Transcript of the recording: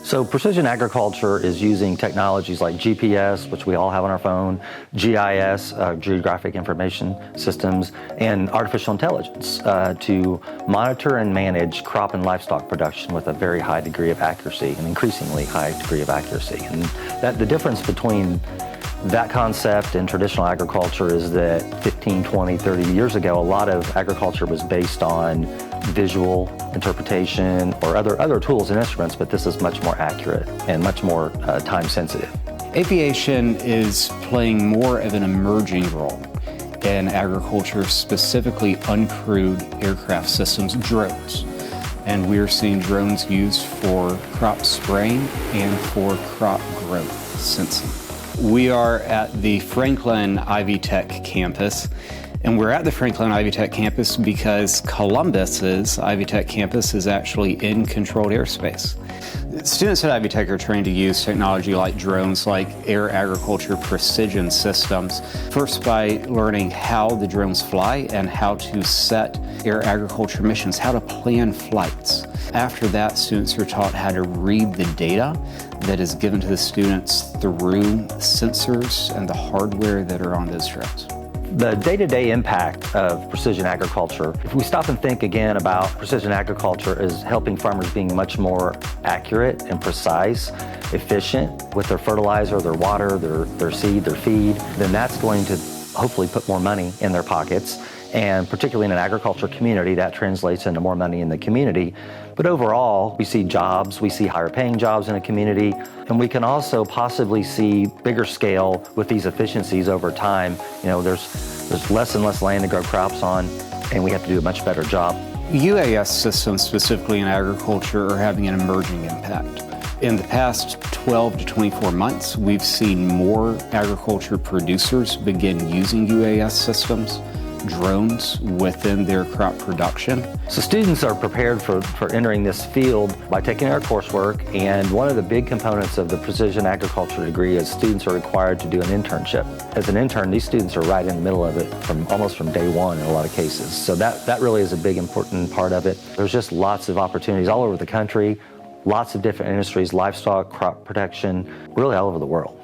So precision agriculture is using technologies like GPS, which we all have on our phone, GIS, geographic information systems, and artificial intelligence to monitor and manage crop and livestock production with a very high degree of accuracy, an increasingly high degree of accuracy. And the difference between that concept and traditional agriculture is that 15, 20, 30 years ago, a lot of agriculture was based on visual interpretation or other tools and instruments, but this is much more accurate and much more time sensitive. Aviation is playing more of an emerging role in agriculture, specifically uncrewed aircraft systems, drones. And we're seeing drones used for crop spraying and for crop growth sensing. We are at the Franklin Ivy Tech campus, and we're at the Franklin Ivy Tech campus because Columbus's Ivy Tech campus is actually in controlled airspace. Students at Ivy Tech are trained to use technology like drones, like air agriculture precision systems, first by learning how the drones fly and how to set air agriculture missions, how to plan flights. After that, students are taught how to read the data that is given to the students through sensors and the hardware that are on those drones. The day-to-day impact of precision agriculture, if we stop and think again about precision agriculture as helping farmers being much more accurate and precise, efficient with their fertilizer, their water, their seed, their feed, then that's going to hopefully put more money in their pockets. And particularly in an agriculture community, that translates into more money in the community. But overall, we see jobs, we see higher paying jobs in a community, and we can also possibly see bigger scale with these efficiencies over time. You know, there's less and less land to grow crops on, and we have to do a much better job. UAS systems, specifically in agriculture, are having an emerging impact. In the past 12 to 24 months, we've seen more agriculture producers begin using UAS systems, drones within their crop production. So students are prepared for entering this field by taking our coursework, and one of the big components of the precision agriculture degree is students are required to do an internship. As an intern, these students are right in the middle of it almost from day one in a lot of cases. So that really is a big important part of it. There's just lots of opportunities all over the country, lots of different industries, livestock, crop protection, really all over the world.